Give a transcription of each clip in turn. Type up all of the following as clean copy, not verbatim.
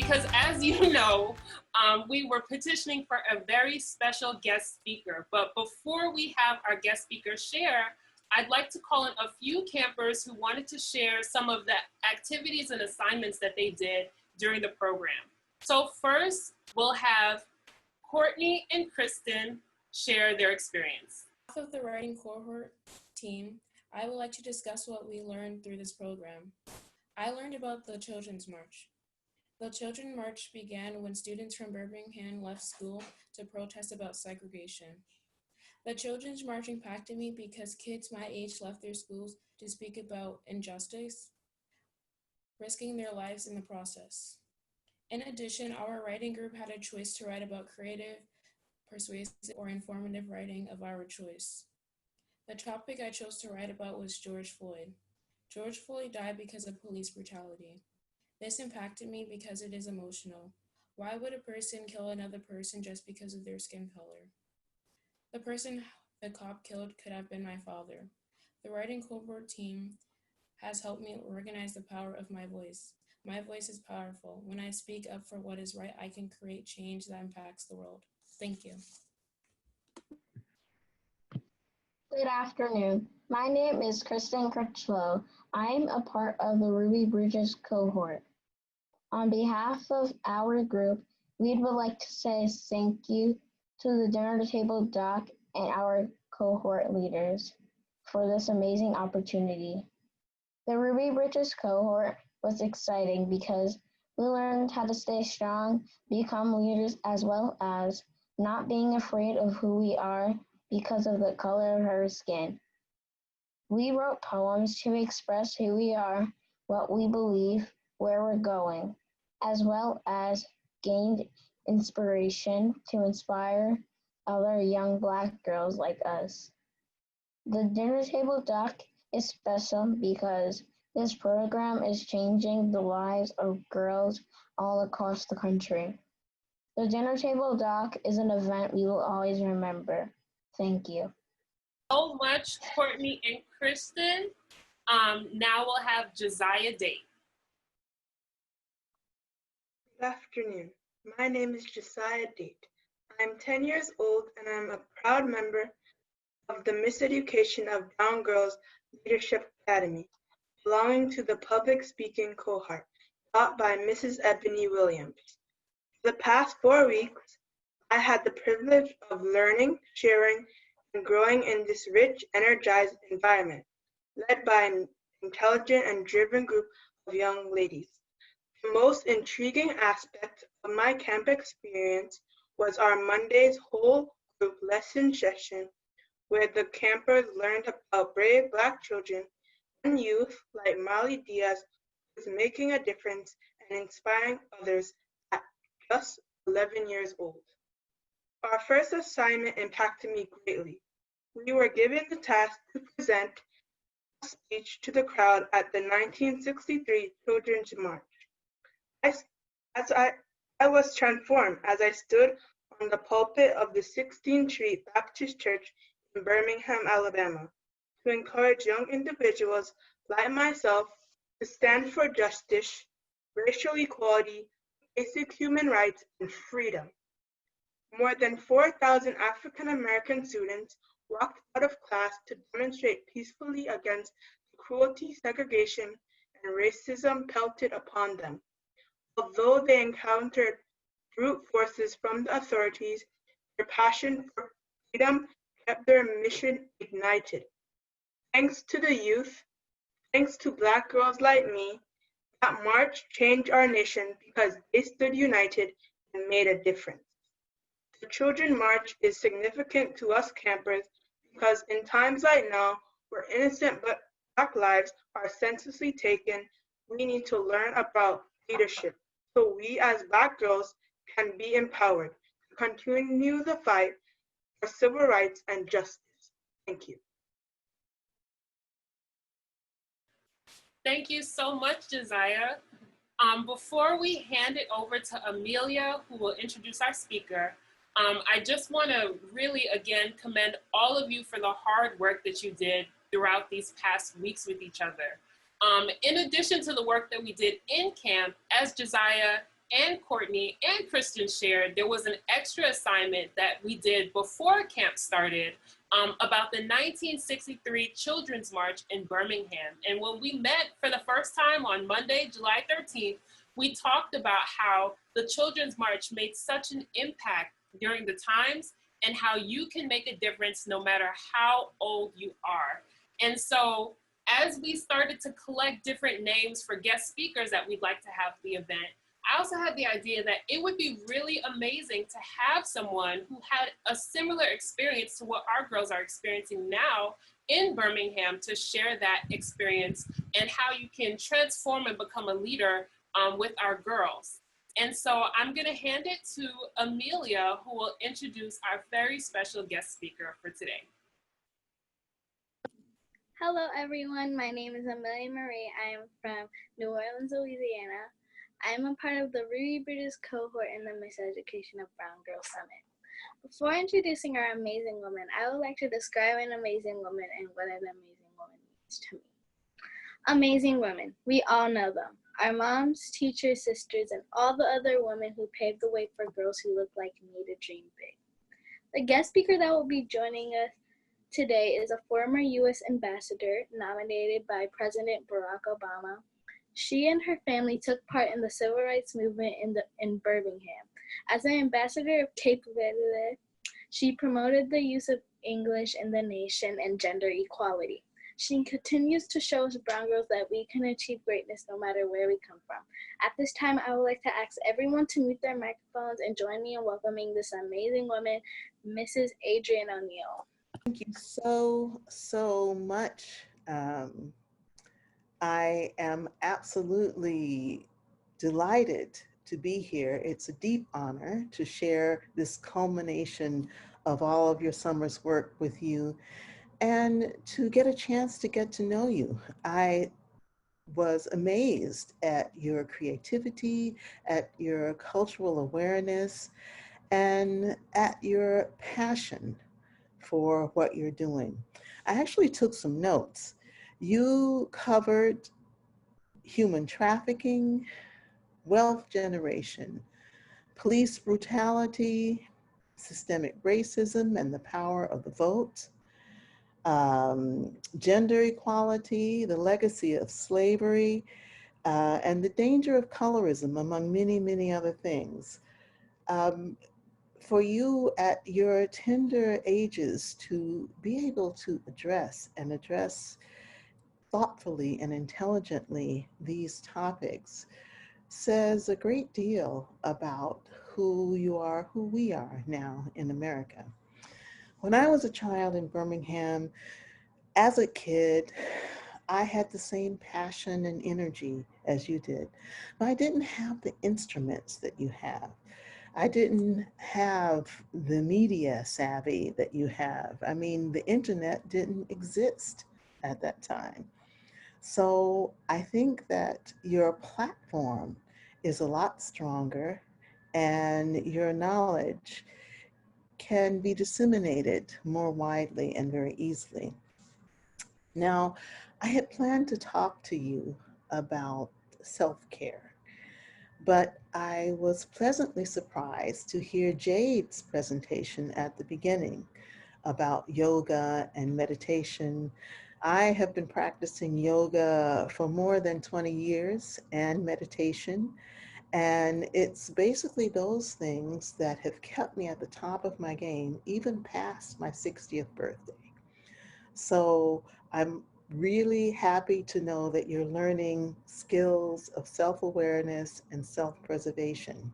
because as you know, we were petitioning for a very special guest speaker. But before we have our guest speaker share, I'd like to call in a few campers who wanted to share some of the activities and assignments that they did during the program. So first, we'll have Courtney and Kristin share their experience. On behalf of the writing cohort team, I would like to discuss what we learned through this program. I learned about the Children's March. The Children's March began when students from Birmingham left school to protest about segregation. The Children's March impacted me because kids my age left their schools to speak about injustice, risking their lives in the process. In addition, our writing group had a choice to write about creative, persuasive, or informative writing of our choice. The topic I chose to write about was George Floyd. George Floyd died because of police brutality. This impacted me because it is emotional. Why would a person kill another person just because of their skin color? The person the cop killed could have been my father. The writing cohort team has helped me recognize the power of my voice. My voice is powerful. When I speak up for what is right, I can create change that impacts the world. Thank you. Good afternoon. My name is Kristin Critchlow. I'm a part of the Ruby Bridges cohort. On behalf of our group, we would like to say thank you to the dinner table doc and our cohort leaders for this amazing opportunity. The Ruby Bridges cohort was exciting because we learned how to stay strong, become leaders, as well as not being afraid of who we are because of the color of our skin. We wrote poems to express who we are, what we believe, where we're going, as well as gained inspiration to inspire other young Black girls like us. The dinner table doc is special because this program is changing the lives of girls all across the country. The dinner table doc is an event we will always remember. Thank you. So much, Courtney and Kristin. Now we'll have Jasiah date. Good afternoon. My name is Jasiah Date. I'm 10 years old and I'm a proud member of the Miseducation of Brown Girls Leadership Academy, belonging to the public speaking cohort taught by Mrs. Ebony Williams. For the past 4 weeks, I had the privilege of learning, sharing, and growing in this rich, energized environment, led by an intelligent and driven group of young ladies. The most intriguing aspect of my camp experience was our Monday's whole group lesson session, where the campers learned about brave Black children and youth like Molly Diaz, who is making a difference and inspiring others at just 11 years old. Our first assignment impacted me greatly. We were given the task to present a speech to the crowd at the 1963 Children's March. I was transformed as I stood on the pulpit of the 16th Street Baptist Church in Birmingham, Alabama, to encourage young individuals like myself to stand for justice, racial equality, basic human rights, and freedom. More than 4,000 African American students walked out of class to demonstrate peacefully against the cruelty, segregation, and racism pelted upon them. Although they encountered brute forces from the authorities, their passion for freedom kept their mission ignited. Thanks to the youth, thanks to Black girls like me, that march changed our nation because they stood united and made a difference. The Children's March is significant to us campers because in times like now, where innocent Black lives are senselessly taken, we need to learn about leadership so we as Black girls can be empowered to continue the fight for civil rights and justice. Thank you. Thank you so much, Jasiah. Before we hand it over to Amelia, who will introduce our speaker, I just want to really, again, commend all of you for the hard work that you did throughout these past weeks with each other. In addition to the work that we did in camp, as Jasiah and Courtney and Kristin shared, there was an extra assignment that we did before camp started about the 1963 Children's March in Birmingham. And when we met for the first time on Monday, July 13th, we talked about how the Children's March made such an impact during the times and how you can make a difference no matter how old you are. And so as we started to collect different names for guest speakers that we'd like to have at the event, I also had the idea that it would be really amazing to have someone who had a similar experience to what our girls are experiencing now in Birmingham to share that experience and how you can transform and become a leader with our girls. And so I'm going to hand it to Amelia, who will introduce our very special guest speaker for today. Hello, everyone. My name is Amelia Marie. I am from New Orleans, Louisiana. I am a part of the Ruby Bridges cohort in the Miseducation of Brown Girls Summit. Before introducing our amazing woman, I would like to describe an amazing woman and what an amazing woman means to me. Amazing women, we all know them. Our moms, teachers, sisters, and all the other women who paved the way for girls who look like me to dream big. The guest speaker that will be joining us today is a former U.S. ambassador nominated by President Barack Obama. She and her family took part in the civil rights movement in Birmingham. As an ambassador of Cape Verde, she promoted the use of English in the nation and gender equality. She continues to show us brown girls that we can achieve greatness no matter where we come from. At this time, I would like to ask everyone to mute their microphones and join me in welcoming this amazing woman, Mrs. Adrienne O'Neal. Thank you so much. I am absolutely delighted to be here. It's a deep honor to share this culmination of all of your summer's work with you and to get a chance to get to know you. I was amazed at your creativity, at your cultural awareness, and at your passion for what you're doing. I actually took some notes. You covered human trafficking, wealth generation, police brutality, systemic racism and the power of the vote, gender equality, the legacy of slavery, and the danger of colorism, among many, many other things. For you at your tender ages to be able to address thoughtfully and intelligently these topics says a great deal about who you are, who we are now in America. When I was a child in Birmingham, as a kid, I had the same passion and energy as you did, but I didn't have the instruments that you have. I didn't have the media savvy that you have. I mean, the internet didn't exist at that time. So I think that your platform is a lot stronger and your knowledge can be disseminated more widely and very easily. Now, I had planned to talk to you about self-care, but I was pleasantly surprised to hear Jade's presentation at the beginning about yoga and meditation. I have been practicing yoga for more than 20 years and meditation, and it's basically those things that have kept me at the top of my game, even past my 60th birthday. So I'm really happy to know that you're learning skills of self-awareness and self-preservation.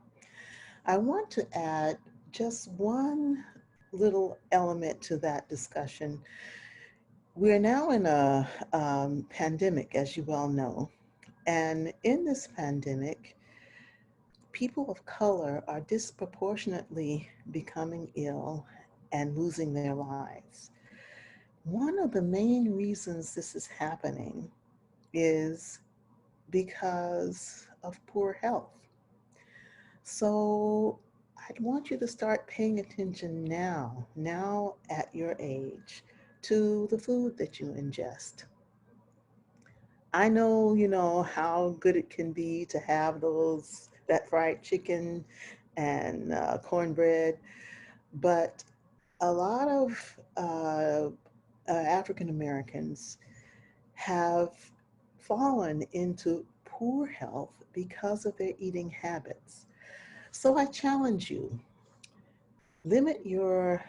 I want to add just one little element to that discussion. We're now in a pandemic, as you well know, and in this pandemic, people of color are disproportionately becoming ill and losing their lives. One of the main reasons this is happening is because of poor health. So I'd want you to start paying attention now at your age, to the food that you ingest. I know, you know, how good it can be to have those that fried chicken and cornbread. But a lot of African Americans have fallen into poor health because of their eating habits. So I challenge you, limit your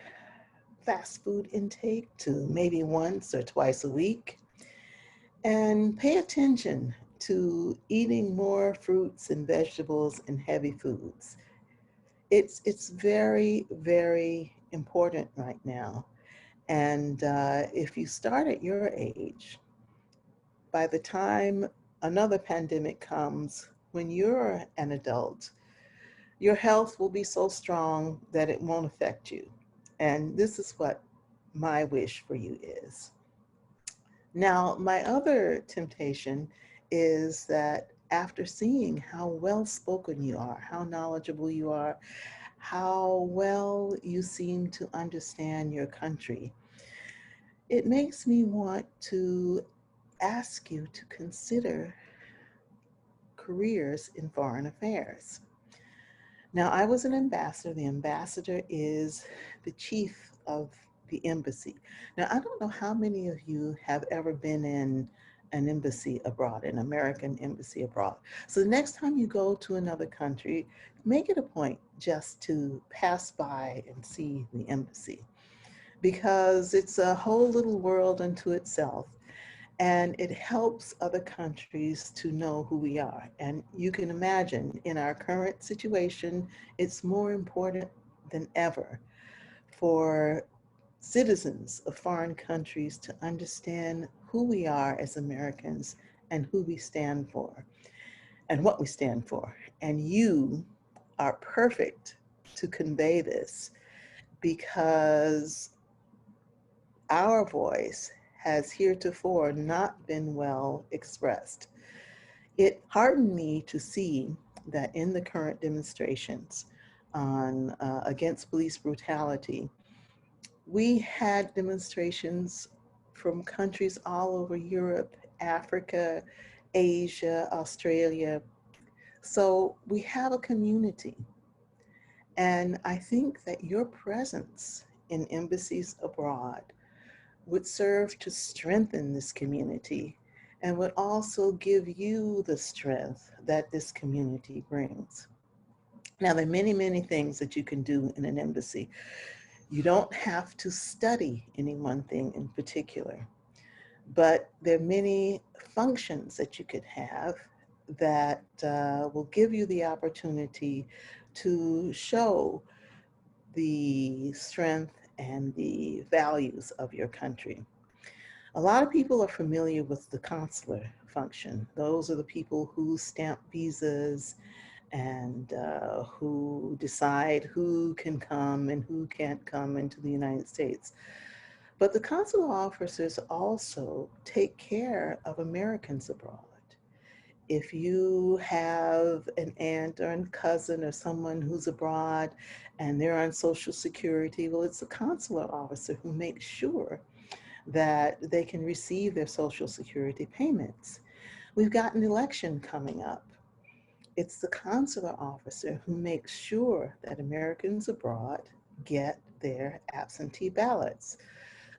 fast food intake to maybe once or twice a week, and pay attention to eating more fruits and vegetables and heavy foods. It's very, very important right now. And if you start at your age, by the time another pandemic comes, when you're an adult, your health will be so strong that it won't affect you. And this is what my wish for you is. Now, my other temptation is that after seeing how well spoken you are, how knowledgeable you are, how well you seem to understand your country, it makes me want to ask you to consider careers in foreign affairs. Now, I was an ambassador. The ambassador is the chief of the embassy. Now, I don't know how many of you have ever been in an embassy abroad, an American embassy abroad. So the next time you go to another country, make it a point just to pass by and see the embassy, because it's a whole little world unto itself. And it helps other countries to know who we are. And you can imagine in our current situation, it's more important than ever for citizens of foreign countries to understand who we are as Americans and who we stand for and what we stand for. And you are perfect to convey this, because our voice has heretofore not been well expressed. It heartened me to see that in the current demonstrations on against police brutality, we had demonstrations from countries all over Europe, Africa, Asia, Australia. So we have a community. And I think that your presence in embassies abroad would serve to strengthen this community and would also give you the strength that this community brings. Now, there are many, many things that you can do in an embassy. You don't have to study any one thing in particular, but there are many functions that you could have that will give you the opportunity to show the strength and the values of your country. A lot of people are familiar with the consular function. Those are the people who stamp visas and who decide who can come and who can't come into the United States. But the consular officers also take care of Americans abroad. If you have an aunt or a cousin or someone who's abroad and they're on Social Security, well, it's the consular officer who makes sure that they can receive their Social Security payments. We've got an election coming up. It's the consular officer who makes sure that Americans abroad get their absentee ballots.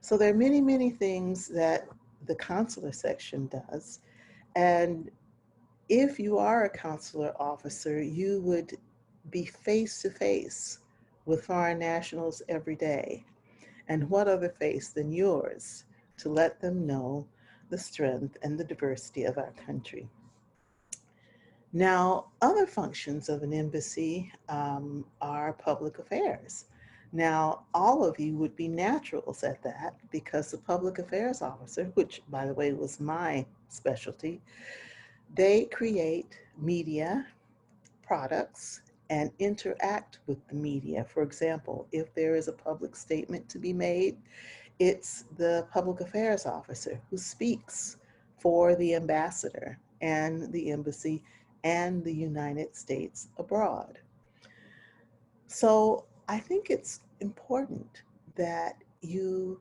So there are many, many things that the consular section does. And if you are a consular officer, you would be face to face with foreign nationals every day. And what other face than yours to let them know the strength and the diversity of our country. Now, other functions of an embassy are public affairs. Now, all of you would be naturals at that, because the public affairs officer, which by the way was my specialty, they create media products and interact with the media. For example, if there is a public statement to be made, it's the public affairs officer who speaks for the ambassador and the embassy and the United States abroad. So I think it's important that you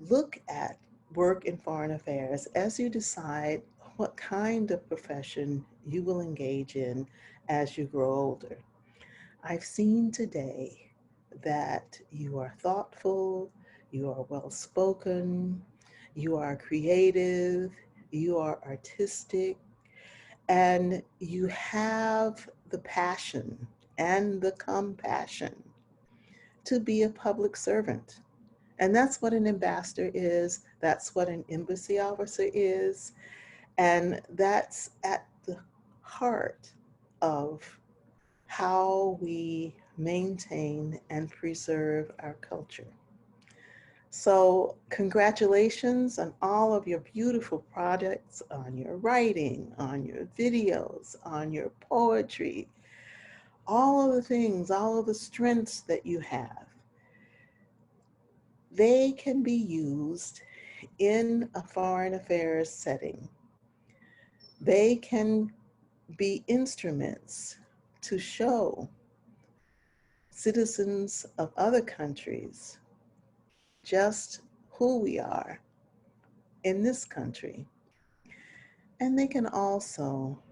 look at work in foreign affairs as you decide what kind of profession you will engage in as you grow older. I've seen today that you are thoughtful, you are well-spoken, you are creative, you are artistic, and you have the passion and the compassion to be a public servant. And that's what an ambassador is, that's what an embassy officer is, and that's at the heart of how we maintain and preserve our culture. So congratulations on all of your beautiful projects, on your writing, on your videos, on your poetry, all of the things, all of the strengths that you have. They can be used in a foreign affairs setting. They can be instruments to show citizens of other countries just who we are in this country. And they can also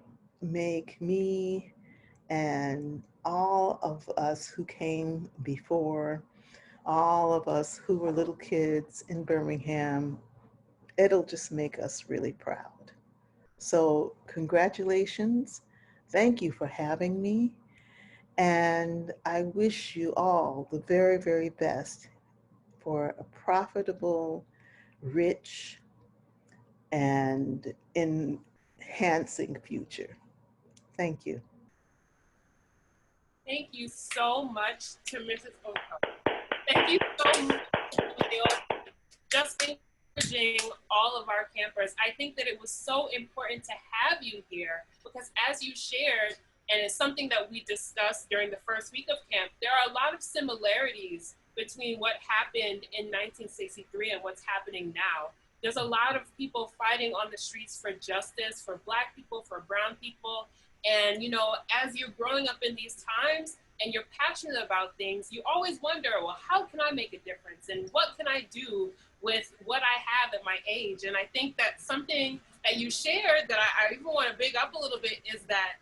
make me and all of us who came before, all of us who were little kids in Birmingham, it'll just make us really proud. So congratulations. Thank you for having me. And I wish you all the very, very best for a profitable, rich, and enhancing future. Thank you. Thank you so much to Mrs. O'Neal. Thank you so much, O'Neal, just encouraging all of our campers. I think that it was so important to have you here because as you shared, and it's something that we discussed during the first week of camp, there are a lot of similarities between what happened in 1963 and what's happening now. There's a lot of people fighting on the streets for justice, for Black people, for brown people. And, you know, as you're growing up in these times and you're passionate about things, you always wonder, well, how can I make a difference? And what can I do with what I have at my age? And I think that something that you shared that I even want to big up a little bit is that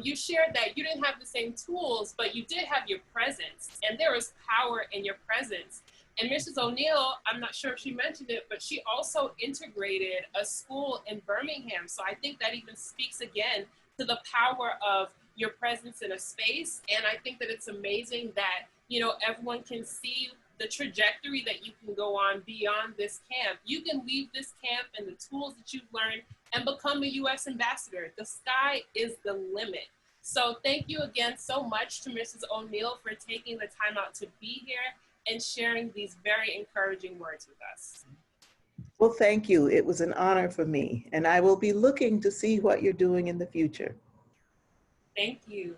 you shared that you didn't have the same tools, but you did have your presence, and there is power in your presence. And Mrs. O'Neal, I'm not sure if she mentioned it, but she also integrated a school in Birmingham. So I think that even speaks again to the power of your presence in a space. And I think that it's amazing that, you know, everyone can see the trajectory that you can go on beyond this camp. You can leave this camp and the tools that you've learned and become a U.S. ambassador. The sky is the limit. So thank you again so much to Mrs. O'Neal for taking the time out to be here and sharing these very encouraging words with us. Well, thank you. It was an honor for me, and I will be looking to see what you're doing in the future. Thank you.